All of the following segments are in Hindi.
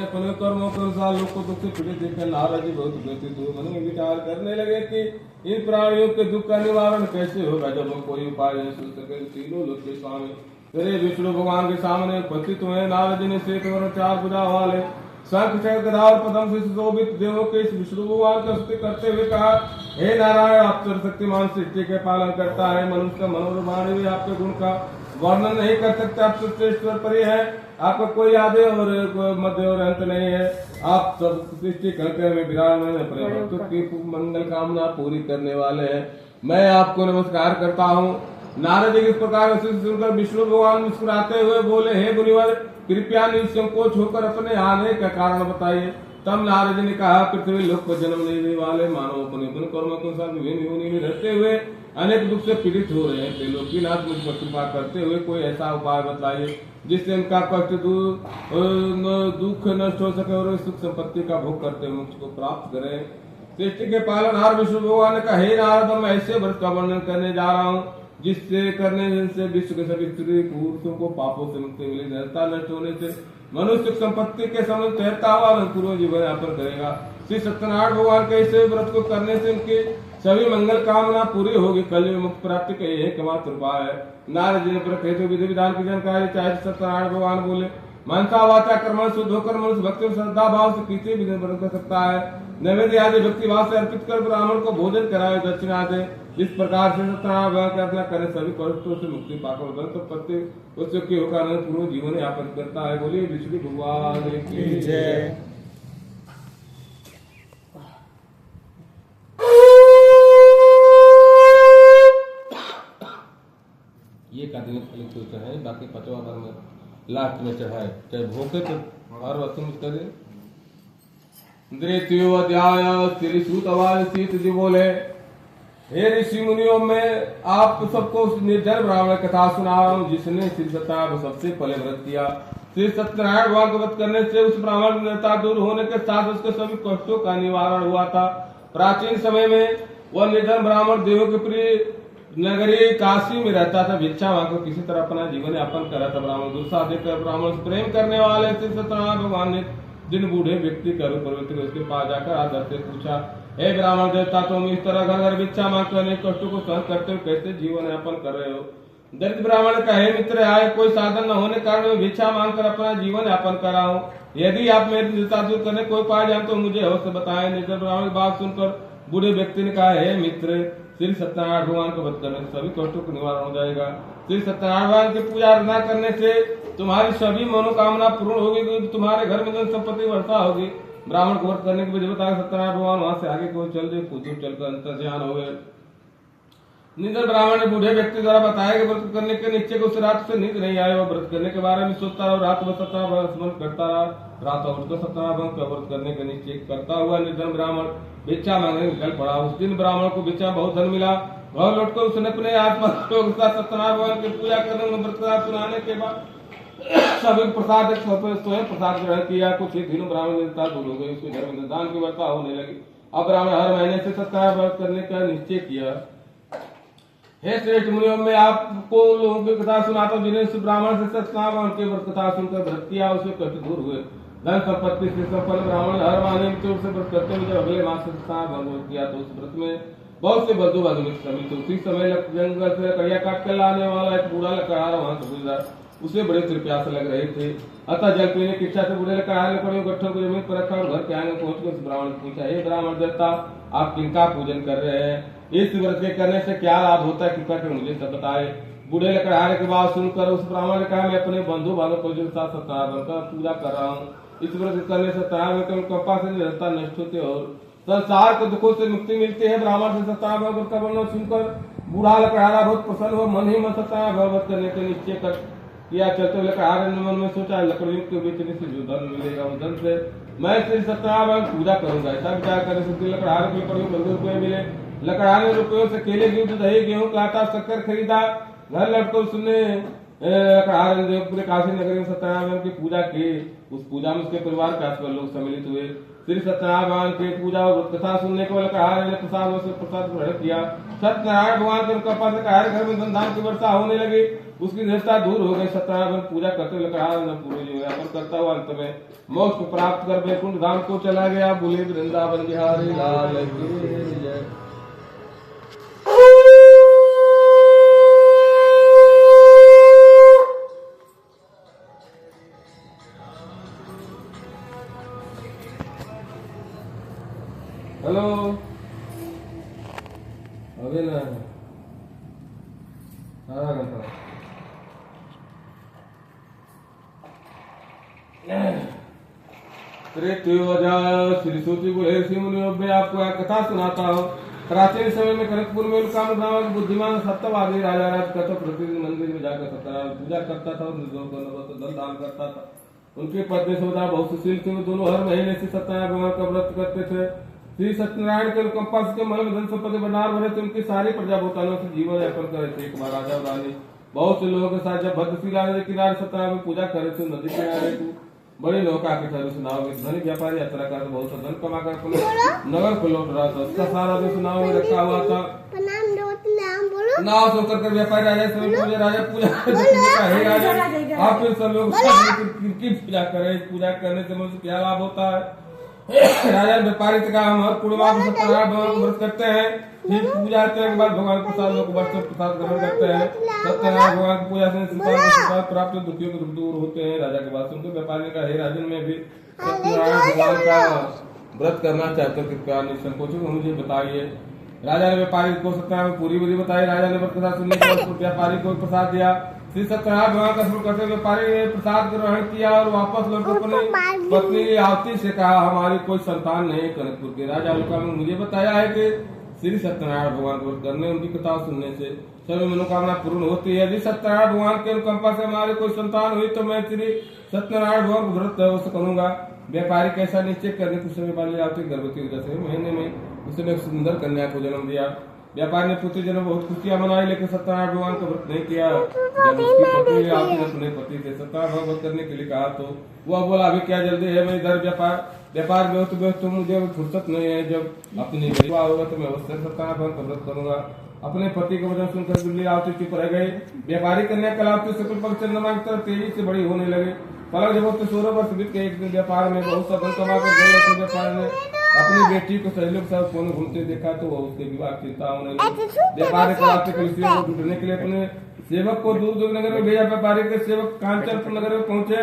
अपने कर्मों के अनुसार लोग को दुख से पीड़ित देखकर नारद जी बहुत व्यथित हुए। मन में विचार करने लगे कि इन प्राणियों के दुख का निवारण कैसे होगा, जब हम कोई उपाय नहीं सोच सके। तीनों लोग के स्वामी तेरे विष्णु भगवान के सामने उपस्थित हुए। नारद जी ने श्वेत वर्ण 4 भुजा वाले शंख चक्र गदा और पद्म से सुशोभित देवों के इस विष्णु भगवान का स्तुति करते हुए कहा, हे नारायण, आप सर्वशक्तिमान सृष्टि के पालन करता है। मनुष्य का मनोरम वाणी भी आपके गुण का वर्णन नहीं कर सकते। आप श्रेष्ठ पर है, आपका कोई आदि और मध्य और अंत नहीं है। आप सब सृष्टि करके में विराजमान अपने भक्तों की मंगल कामना पूरी करने वाले हैं। मैं आपको नमस्कार करता हूँ। नारद जी इस प्रकार सुनकर विष्णु भगवान मुस्कुराते हुए बोले, हे मुनिवर, कृपया निसंकोच होकर अपने आने का कारण बताइए। तब नारद जी ने कहा, पृथ्वी लोक पर जन्म लेने वाले मानव अपने गुण कर्मों के अनुसार विभिन्न योनि में रहते हुए अनेक दुख से पीड़ित हो रहे हैं। त्रिलोकीनाथ मुझ पर कृपा करते हुए कोई ऐसा उपाय बताइए जिससे इनका कष्ट दुख नष्ट हो सके और सुख संपत्ति का भोग करते हुए मोक्ष को प्राप्त करें। सृष्टि के पालनहार विष्णु भगवान ने कहा, हे नारद, मैं ऐसे व्रत का वर्णन करने जा रहा हूँ जिससे करने से विश्व के सभी स्त्री पुरुषों को पापों से मुक्ति मिली। नरता नष्ट होने से मनुष्य संपत्ति के समय तैरता हुआ पूर्व जीवन यापन करेगा। श्री सत्यनारायण भगवान के इस व्रत को करने से उनकी सभी मंगल कामना पूरी होगी। कल मुक्त प्राप्ति का यही एकमात्र उपाय है। नारद जी ने प्रकृत विधि विधान की जानकारी चाहे सत्यनारायण भगवान बोले, मनसा वाचा कर्म शुद्ध होकर मनुष्य भक्ति श्रद्धा भाव से किसी भी दिन व्रत कर सकता है। नैवेद्य आदि भक्ति भाव से अर्पित कर ब्राह्मण को भोजन कराए, दक्षिणा दे। इस प्रकार से सत्यनारायण भगवान की अर्चना करे सभी कष्टों से मुक्ति पाकर धन संपत्ति उससे की होकर पूर्ण जीवन यापन करता है। बोलिए विष्णु भगवान की जय। ये का दिन तो चढ़ाए, बाकी 5वां बार में लास्ट में चढ़ाए, चाहे भोगे तो और वस्तु करे। द्वितीय अध्याय। श्री सूतवाल सीत जी बोले, हे ऋषि मुनियों, मैं आप सबको निर्जन ब्राह्मण कथा सुना रहा हूँ जिसने श्री सत्यनारायण सबसे पहले व्रत किया। श्री सत्यनारायण भगवान को व्रत करने से उस ब्राह्मण निर्ता दूर होने के साथ उसके सभी कष्टों का निवारण हुआ था। प्राचीन समय में वह निर्जन ब्राह्मण देवों के प्रिय नगरी काशी में रहता था। भिक्षा मांगकर किसी तरह अपना जीवन यापन कर रहा था। ब्राह्मण दुर्सा देखकर ब्राह्मण से प्रेम करने वाले श्री सत्यनारायण भगवान ने जिन बूढ़े व्यक्ति का रूप परिवर्तित उसके पास जाकर आदर से पूछा, हे ब्राह्मण देवता, तुम इस तरह घर घर भिक्षा मांगकर अनेक कष्टों को सहन करते हुए कैसे जीवन यापन कर रहे हो? दरिद्र ब्राह्मण का, हे मित्र, आए कोई साधन न होने कारण मैं भिक्षा मांगकर अपना जीवन यापन कर रहा हूँ। यदि आप मेरी दृढ़ता दूर करने कोई उपाय जानते तो मुझे अवश्य बताएं। निर्जन ब्राह्मण की बात सुनकर बूढ़े व्यक्ति ने कहा, हे मित्र, श्री सत्यनारायण भगवान को व्रत करने से सभी कष्टों का निवारण हो जाएगा। श्री सत्यनारायण भगवान की पूजा अर्चना करने से तुम्हारी सभी मनोकामना पूर्ण होगी, क्योंकि तुम्हारे घर में धन संपत्ति वर्षा होगी। ब्राह्मण को व्रत करने की विधि बताकर सत्यनारायण भगवान वहां से आगे को चल गए। चलकर अंतर ध्यान हो गए। निर्जन ब्राह्मण ने बूढ़े व्यक्ति द्वारा बताया कि व्रत करने के निश्चय को उस रात से नींद नहीं आया। वह व्रत करने के बारे में सोचता रहा, रात भर सत्यनारायण स्मरण करता रहा। रात उठकर सत्यनारायण का व्रत करने का निश्चय करता हुआ निर्जन ब्राह्मण भिक्षा मांगने निकल पड़ा। उस दिन ब्राह्मण को भिक्षा बहुत धन मिला। घर लौटकर उसने अपने आत्मा सत्यनारायण भगवान की पूजा करने व्रत सुनाने के बाद सभी प्रसाद स्वयं प्रसाद ग्रहण किया। कुछ ही दिनों ब्राह्मण निरंतर दूर हो गई। उसके घर में दान की वर्षा होने लगी। अब ब्राह्मण हर महीने से सत्यनारायण व्रत करने का निश्चय किया। हे श्रेष्ठ मुनियों, मैं आपको लोगों की कथा सुनाता हूँ जिन्हें इस ब्राह्मण से सत्यनारायण के व्रत कथा सुनकर व्रत किया, उससे कष्ट दूर हुए। धन संपत्ति से संपन्न ब्राह्मण हर महीने से व्रत करते हुए जब अगले मास से सत्यनारायण व्रत किया तो उस व्रत में बहुत से बंधु बांधव शामिल थे। उसी समय जंगल से लकड़ियां काट कर लाने वाला एक बूढ़ा लकड़हारा वहां से गुजरा। उसे बड़े प्यास लग रहे थे, अतः जल पीने की इच्छा से बूढ़े लकड़हारे लकड़ियों गट्ठों को जमीन पर रखा और घर के आंगन पहुंचकर उस ब्राह्मण से पूछा, हे ब्राह्मण देवता, आप किनका पूजन कर रहे हैं? इस व्रत के करने से क्या लाभ होता है? कृपया कर मुझे सब बताए। बूढ़े लकड़हारे की बात सुनकर उस ब्राह्मण ने कहा, मैं अपने बंधु बांधव को सत्यनारायण का पूजा कर रहा हूँ। इस व्रत करने से सत्यनारायण कृपा से निरंतर नष्ट होते और संसार के दुखों से मुक्ति मिलती है। ब्राह्मण से सत्यनारायण का वर्णन सुनकर बूढ़ा लकड़हारा बहुत प्रसन्न हुआ। मन ही मन सत्यनारायण व्रत करने के निश्चय कर किया। चलते हुए लकड़हारे ने मन में सोचा, लकड़ियों के बेचने से जो धन मिलेगा वो धन से मैं श्री सत्यनारायण पूजा करूंगा। ऐसा विचार करने से लकड़हारे को लकड़ियों में 2 रुपये मिले। लकड़हारे रुपयों से केले, दूध, दही, गेहूं का आटा, शक्कर खरीदा। घर लौटकर उसने पूरे काशी नगरी में सत्यनारायण की पूजा की। उस पूजा में उसके परिवार के आसपास लोग सम्मिलित हुए। श्री सत्यनारायण भगवान की पूजा और कथा सुनने को कहा ने प्रसाद ग्रहण किया। सत्यनारायण भगवान के उनका पास घर में धन धान की वर्षा होने लगी। उसकी निष्ठा दूर हो गई। सत्यनारायण पूजा करते हुए कहा पूर्व करता हुआ अंत में मोक्ष को प्राप्त कर वैकुंठ धाम को चला गया। बोले वृंदावन बिहारी लाल की जय। हेलो अभी ना आधा घंटा श्री सूती बोले ऋषि मुनियों में आपको एक कथा सुनाता हूँ। प्राचीन समय में कनकपुर में काम बुद्धिमान सत्यवादी राजा राज का प्रतिदिन मंदिर में जाकर सत्यनारायण पूजा करता था और धन दान करता था। उनकी पत्नी सौदा बहुत सुशील थी। दोनों हर महीने से सत्यनारायण भगवान का व्रत करते थे। श्री सत्यनारायण के अनुकंपा के मन में धन संपत्ति भंडार भरे थे। उनकी सारी प्रजा भूतानों से जीवन यापन करे थे। एक बार राजा और रानी बहुत से लोगों के साथ जब भद्रशिला नदी किनारे सत्यनारायण पूजा करे थे, नदी किनारे को बड़ी नौका के ठहरे सुनाव में धनी व्यापारी यात्रा कर बहुत सा धन कमाकर अपने नगर को लौट रहा था। उसका सारा धन सुनाव में रखा हुआ था। नाव सोकर कर व्यापारी राजा से राजा पूजा आप फिर सब लोग की पूजा करें। पूजा करने से मुझे क्या लाभ होता है? राजा व्यापारी से कहा हम हर पूर्णिमा को सत्यनारायण भगवान को व्रत करते हैं। फिर पूजा करने के बाद भगवान प्रसाद लोग प्रसाद ग्रहण करते हैं। सत्यनारायण भगवान की पूजा से प्रसाद प्राप्त दुखियों के दुख दूर होते हैं। राजा के बाद सुनकर व्यापारी का हे राजन में भी सत्यनारायण भगवान का व्रत करना चाहते हो, कृपया निसंकोच मुझे बताइए। राजा ने व्यापारी को सत्यनारायण पूरी विधि बताई। राजा ने व्रत कथा सुनने के बाद व्यापारी को प्रसाद दिया। श्री सत्यनारायण भगवान का स्मरण करते व्यापारी ने प्रसाद ग्रहण किया और वापस लौटकर अपनी पत्नी आवती से कहा हमारी कोई संतान नहीं। कनकपुर के राजा अलका में मुझे बताया है कि श्री सत्यनारायण भगवान को करने उनकी कथा सुनने से सभी मनोकामना पूर्ण होती है। यदि सत्यनारायण भगवान के अनुकंपा से हमारी कोई संतान हुई तो मैं श्री सत्यनारायण भगवान को व्रत अवश्य करूंगा। व्यापारी कैसा निश्चय करने कुछ समय वाली आवती गर्भवती 10वें महीने में उसने एक सुंदर कन्या को जन्म दिया। व्यापारी ने पुत्री जन्म बहुत खुशियां मनाई, लेकिन सत्यनारायण भगवान का व्रत नहीं किया। जब उसकी पत्नी आवती ने अपने पति से सत्यनारायण भगवान व्रत करने के लिए कहा तो वह बोला अभी क्या जल्दी है, मैं इधर व्यापार में व्यस्त हूँ, मुझे फुर्सत नहीं है। जब अपनी विवाह होगा तो मैं अवश्य सत्यनारायण भगवान का व्रत करूंगा। अपने पति का वचन सुनकर बिल्ली आवती चुप रह गई। व्यापारी कन्या कलावती सकल पर चंद्रमा की तरह तेजी से बड़ी होने लगे। पलक जब 16 वर्ष बीत के एक दिन व्यापार में बहुत सा धन कमाकर व्यापार ने अपनी बेटी को सहेलियों के साथ फोन घूमते देखा तो वह उसके विवाह की चिंता होने लगी। व्यापारी कराते को ढूंढने के लिए अपने सेवक को दूर दूर नगर में भेजा। व्यापारी के सेवक कांचनपुर नगर में पहुंचे।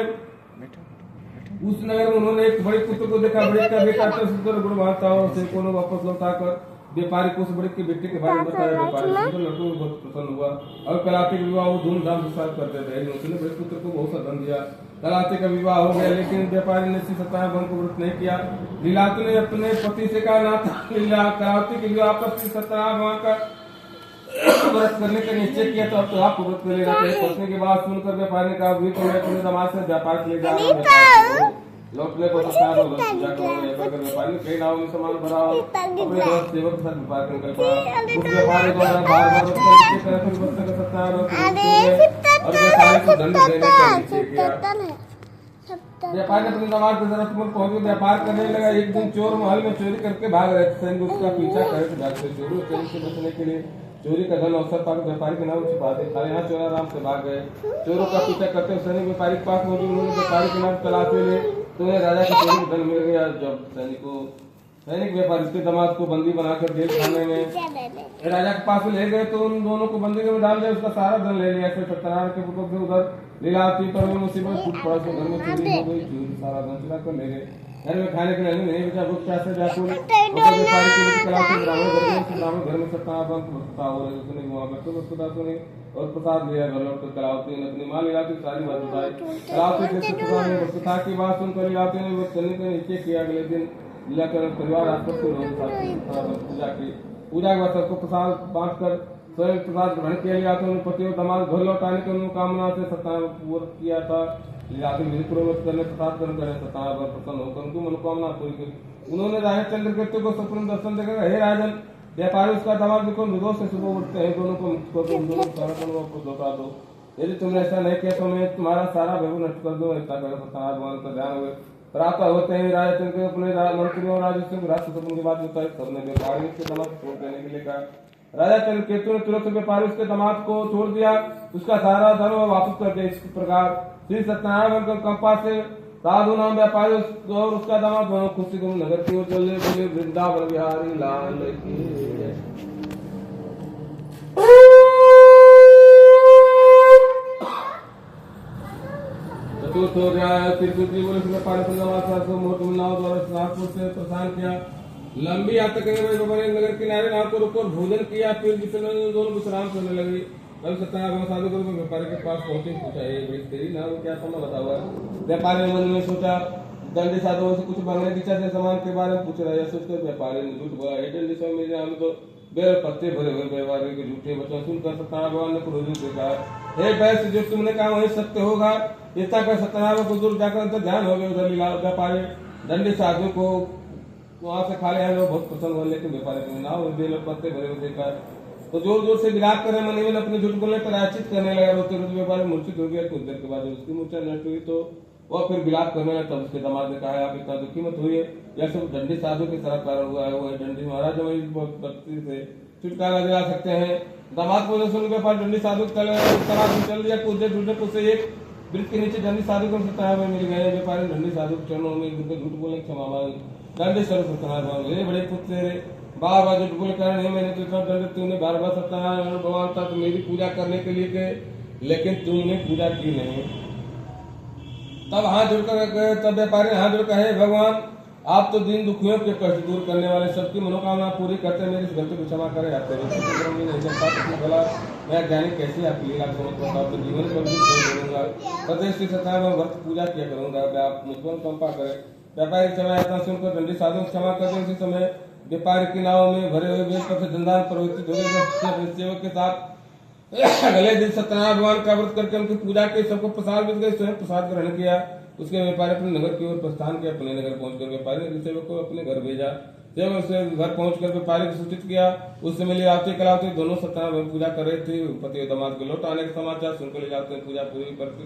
उस नगर में उन्होंने एक बड़े पुत्र को देखा। बड़े का बेटा सुंदर गुणवान था और उसे कोनो वापस लौटाकर व्यापारी को उस बड़े के बेटे के बारे में बताया। व्यापारी सुंदर लड़कों को बहुत प्रसन्न हुआ और कलाते के विवाह धूमधाम के साथ करते थे। उसने बड़े पुत्र को बहुत सा धन दिया। कलाते का विवाह हो गया, लेकिन व्यापारी ने श्री सत्यनारायण भगवान को व्रत नहीं किया। लीलावती ने अपने पति से कहा ना था कलावती के विवाह पर श्री सत्यनारायण भगवान का व्रत करने का निश्चय किया तो अब तो आपको व्रत कर लेना चाहिए। पत्नी की बात सुनकर व्यापारी ने कहा अभी तो मैं अपने समाज से व्यापार के लिए जा रहा हूँ। लौटने को व्यापारी ने कई नावों में सामान भरा अपने सेवक के साथ व्यापार कर निकल पड़ा। व्यापारी द्वारा बार-बार व्यापारी ने अपने समाज के जरूरत पर पहुंच व्यापार करने लगा। एक दिन चोर महल में चोरी करके भाग रहे थे। सैनिक उसका पीछा करे थे। भागते चोरी से बचने के लिए चोरी का धन अवसर पाकर व्यापारी के नाम छिपा दे। यहाँ चोर आराम से भाग गए। चोरों का पीछा करते सैनिक व्यापारी के पास मौजूद उन्होंने व्यापारी के नाम चलाते हुए तो राजा का चोरी धन मिल गया। जब सैनिक व्यापारी के दामाद को बंदी बनाकर जेल खाने में राजा के पास ले गए तो उन दोनों को बंदी में डाल दिया। उसका सारा धन ले लिया। फिर सत्यनारायण के पुत्र से उधर लीलावती पर मुसीबत फूट पड़ा। घर में चोरी हो गई। चोरी सारा धन चुरा कर ले गए। घर में खाने के लिए नहीं बचा। भूख प्यास से व्याकुल व्यापारी के ब्राह्मण घर में सत्यनारायण हो रहे उसने वहां बैठे और प्रसाद लिया। घर लौट कर कलावती ने अपनी माँ लीलावती सारी बात बताई। कलावती से कथा की बात सुनकर लीलावती ने व्रत करने का निश्चय किया। अगले दिन लीला कर परिवार आसपास के लोग पूजा की। पूजा के बाद सबको प्रसाद बांट कर स्वयं प्रसाद ग्रहण किया गया। तो पति और दामाद घर लौटाने की मनोकामना से सत्यनारायण व्रत किया था। लीलावती विधि पूर्वक करने प्रसाद ग्रहण करने सत्यनारायण प्रसन्न होकर उनकी मनोकामना पूरी की। उन्होंने राजा चंद्रकेतु को स्वप्न दर्शन देकर हे राजन व्यापारी उसका दामाद बिल्कुल निर्दोष से सुबह उठते हैं। दोनों को मुक्त कर दो, दोनों सारा वापस लौटा दो। यदि तुमने ऐसा नहीं किया तो मैं तुम्हारा सारा वैभव नष्ट कर दूंगा। इतना कहकर सत्यनारायण भगवान का ध्यान हो गया। प्रातः होते ही राजा चंद्र के अपने मंत्रियों और राजस्व राष्ट्रपति की बात बताई। सबने व्यापारी उसके दामाद को छोड़ देने के लिए कहा। राजा चंद्रकेतु ने तुरंत व्यापारी उसके दामाद को छोड़ दिया, उसका सारा धन वापस कर दिया। इस प्रकार श्री सत्यनारायण के कृपा से साधु नाम व्यापारी और उसका दामाद दोनों खुशी को नगर की ओर चले। बोले वृंदावन बिहारी लाल की जय। चतुर्थ अध्याय तिरुपति बोले व्यापारी द्वारा प्रस्थान किया। लंबी यात्रा करने वाले नगर किनारे नाव को रुको, भोजन किया, फिर दोनों विश्राम करने लगे। तब सत्यनारायण साधु को व्यापारी के पास पहुंचे, पूछा तेरी नाव क्या समय बता हुआ। व्यापारी ने मन में सोचा दंडी साधुओं से कुछ मांगने की इच्छा से सामान के बारे में पूछ रहा है। सोचकर व्यापारी ने झूठ बोला, दंडी स्वामी मेरे नाम तो बेर पत्ते भरे हुए व्यापारी के झूठे वचन सुनकर सत्यनारायण भगवान ने क्रोधित देखा। हे वैश्य, जो तुमने कहा वही सत्य होगा। इतना कर सत्यनारायण को दूर जाकर अंतर ध्यान हो गए। उधर व्यापारी दंडी साधु को वहां से खाले हैं, लोग बहुत पसंद हुए, लेकिन व्यापारी को नाव पत्ते भरे हुए देखा तो जोर जोर से विलाप करे, मन में अपने झूठ बोलने पर आचित करने लगा। रोते रोते व्यापारी मूर्छित हो गया। कुछ देर के बाद उसकी मूर्छा नष्ट हुई तो वह फिर विलाप करने लगा। तब उसके दामाद ने कहा, आप इतना दुखी मत हुई, यह सब दंडी साधु के साथ कारण हुआ है। वो दंडी महाराज भक्ति से छुटकारा दिला सकते हैं। दामाद को सुन व्यापारी दंडी साधु चल दिया। कुछ देर ढूंढने को से एक वृक्ष के नीचे दंडी साधु को सत्यनारायण मिल गए। व्यापारी दंडी साधु के चरणों में झूठ बोलने क्षमा मांगी। दंडी स्वरूप सत्यनारायण बड़े पुत्र रे, बार बार झूठ बोले कारण नहीं, मैंने तो इतना दंड तुमने बार बार सत्यनारायण भगवान था तो मेरी पूजा करने के लिए गए, लेकिन तुमने पूजा की नहीं। तब हाथ जोड़कर गए। तब व्यापारी ने हाथ जोड़कर, हे भगवान, आप तो दीन दुखियों के कष्ट दूर करने वाले, सबकी मनोकामना पूरी करते, मेरी इस गलती को क्षमा करें। आप मैं ज्ञानी कैसे आपकी लीला समझ पाता हूँ, तो जीवन पर भी बोलूंगा। प्रदेश की सत्यनारायण व्रत पूजा किया करूंगा, आप मुझ पर कंपा करें। व्यापारी क्षमा यातना सुनकर दंडी साधु क्षमा करते। उसी समय व्यापारी की नाव में भरे हुए बेल पर धनदान प्रवृत्ति हो गए। सेवक के साथ अगले दिन सत्यनारायण भगवान का व्रत करके उनकी पूजा की, सबको प्रसाद मिल गए, स्वयं प्रसाद ग्रहण किया। उसके व्यापारी अपने नगर की ओर प्रस्थान किया। अपने नगर पहुंचकर व्यापारी ने सेवक को अपने घर भेजा। सेवक से घर पहुंचकर व्यापारी को सूचित किया। उस समय ले आते कलावती दोनों सत्यनारायण पूजा कर रहे थे। पति और दामाद के लौट आने के समाचार सुनकर ले जाते हैं। पूजा पूरी करके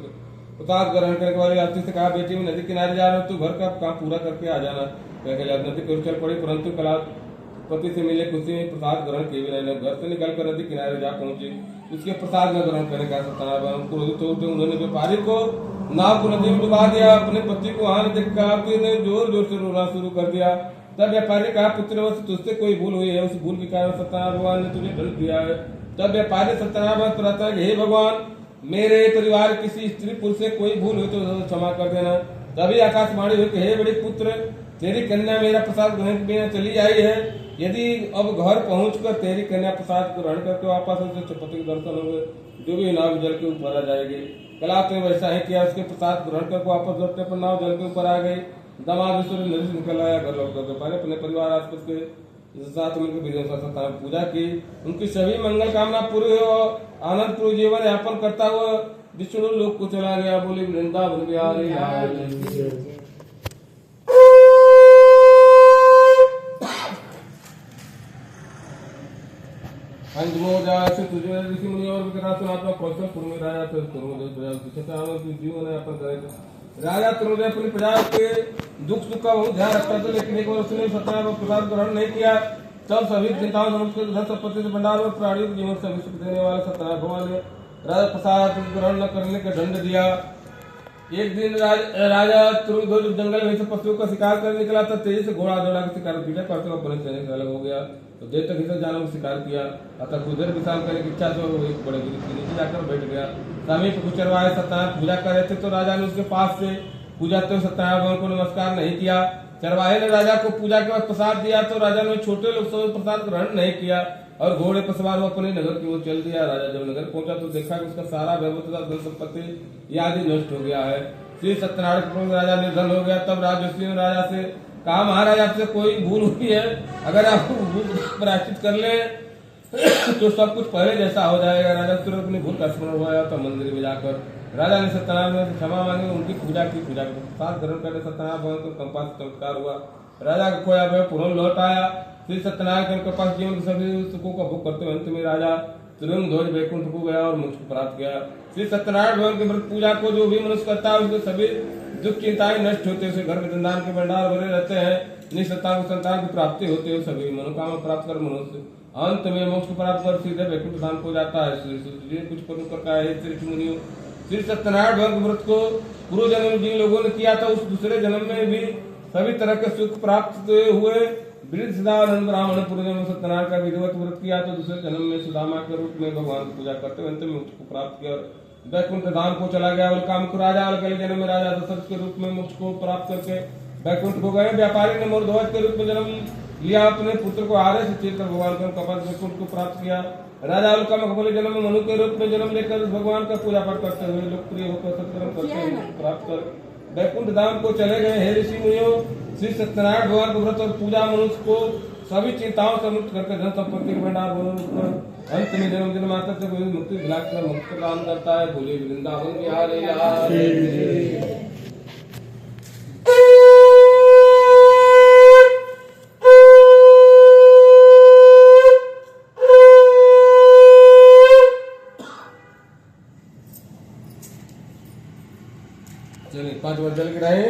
प्रसाद ग्रहण करने वाली यात्री से कहा, बेटी मैं नदी किनारे जा रहा हूँ, तू घर का काम पूरा करके आ जाना। नदी की ओर चल पड़ी, परंतु कलापति से मिले खुशी में प्रसाद ग्रहण किए बिना घर से निकलकर नदी किनारे जा पहुंची। उसके प्रसाद में ग्रहण करने का सत्यनारायण क्रोधित होकर उन्होंने व्यापारी को नाव को नदी में डुबा दिया। अपने पति को हाथ देख कलावती ने जोर जोर से रोना शुरू कर दिया। तब व्यापारी कहा, पुत्र तुझसे कोई भूल हुई है, उस भूल के कारण सत्यनारायण भगवान ने तुझे दंड दिया है। तब व्यापारी सत्यनारायण प्रार्थना, हे भगवान, मेरे परिवार किसी स्त्री पुरुष से कोई भूल हुई तो क्षमा कर देना। तभी आकाशवाणी हुई कि हे बड़े पुत्र, तेरी कन्या मेरा प्रसाद ग्रहण बिना चली आई है। यदि अब घर पहुंचकर तेरी कन्या प्रसाद ग्रहण करके वापस उसे पति के दर्शन होंगे, जो भी नाव जल के ऊपर आ जाएगी। कलावती ने वैसा ही किया। उसके प्रसाद ग्रहण करके वापस लौटने पर नाव जल के ऊपर आ गई। दामाद नदी से निकल आया। घर लौटकर व्यापारी अपने परिवार आसपास के साथ मिलकर पूजा की। उनकी सभी मंगल कामना पूरी हो, आनंद पूर्ण जीवन यापन करता हुआ विष्णु लोक को चला गया। बोले वृंदावन बिहारी लाल की जय। ऋषि मुनि और कौशल पूर्व में राजा जीवन यापन करे। राजा तुरुदय अपनी प्रजा के दुख सुख का बहुत ध्यान रखता था, लेकिन एक बार उसने सत्यनारायण प्रसाद ग्रहण नहीं किया। तब सभी चिंताओं धन संपत्ति से भंडार और प्राणियों के जीवन से सुख देने वाले सत्यनारायण भगवान ने राजा प्रसाद ग्रहण न करने का दंड दिया। एक दिन राजा तुरुध्वज जंगल में से पशुओं का शिकार करने निकला था। तेजी से घोड़ा दौड़ा के शिकार पीछा करते हुए अपने सैनिक से अलग हो गया। तो देर तक इसे जानवर को शिकार किया। अतः कुछ देर विश्राम करने की इच्छा से वो एक बड़े वृक्ष के नीचे जाकर बैठ गया। समीप कुछ चरवाहे सत्यनारायण पूजा कर रहे थे, तो राजा ने उसके पास से पूजा तो सत्यनारायण भगवान को नमस्कार नहीं किया। चरवाहे ने राजा को पूजा के बाद प्रसाद दिया, तो राजा ने छोटे लोग से प्रसाद ग्रहण नहीं किया और घोड़े पर सवार अपने नगर की ओर चल दिया। राजा जब नगर पहुंचा तो देखा कि उसका सारा वैभव तथा धन संपत्ति आदि नष्ट हो गया है। श्री सत्यनारायण राजा निर्धन हो गया। तब राजर्षि ने राजा से कहा, महाराज आपसे कोई भूल हुई है, अगर आप भूल प्रायश्चित कर ले तो सब कुछ पहले जैसा हो जाएगा। राजा तुरंत अपनी भूल का स्मरण हुआ तो मंदिर में जाकर राजा ने सत्यनारायण से क्षमा मांगी। उनकी पूजा की। पूजा के साथ ग्रहण करने सत्यनारायण भगवान को कंपा से चमत्कार हुआ। राजा का खोया वह पुनः लौट आया। श्री सत्यनारायण के पास जीवन के सभी सुखों का भोग करते हुए अंत में राजा तुरंत ध्वज वैकुंठ को गया और मोक्ष को प्राप्त किया। श्री सत्यनारायण भगवान के व्रत पूजा को जो भी मनुष्य करता है उसके सभी दुख चिंताएं नष्ट होते हैं, उसे घर में धनधान्य के भंडार भरे रहते हैं, निसंतान को संतान की प्राप्ति होती है, सभी मनोकामना प्राप्त कर मनुष्य अंत में मोक्ष को प्राप्त कर सीधे वैकुंठ धाम को जाता है। कुछ प्रकार का है श्री मुनियों, श्री सत्यनारायण भगवान के व्रत को पूर्व जन्म में जिन लोगों ने किया था उस दूसरे जन्म में भी सभी तरह के सुख प्राप्त हुए। वृद्धदानंद ब्राह्मण पूर्व जन्म सत्यनारायण का विधिवत व्रत किया तो दूसरे जन्म में सुदामा के रूप में भगवान की पूजा करते हुए अंत में मोक्ष को प्राप्त किया और वैकुंठ धाम को चला गया। और काम को राजा और अगले जन्म में राजा दशरथ के रूप में मोक्ष को प्राप्त करके वैकुंठ को गए। व्यापारी ने मोरध्वज के रूप में जन्म लिया, अपने पुत्र को आर्य से चीर कर भगवान का कपाल वैकुंठ को प्राप्त किया। राजा का अगले जन्म में मनु के रूप में जन्म लेकर भगवान का पूजा पाठ करते हुए लोकप्रिय होकर सत्कर्म करते हुए प्राप्त कर वैकुंठ धाम को चले गए। हे ऋषि मुनियों, श्री सत्यनारायण भगवान के व्रत और पूजा मनुष्य को सभी चिंताओं से मुक्त करके धन संपत्ति के भंडार अंत में जन्म जन्मांतर से मुक्ति दिलाकर मुक्त प्रदान करता है। बोले वृंदावन बिहारी लाल। चलिए 5 बार जल गिराए।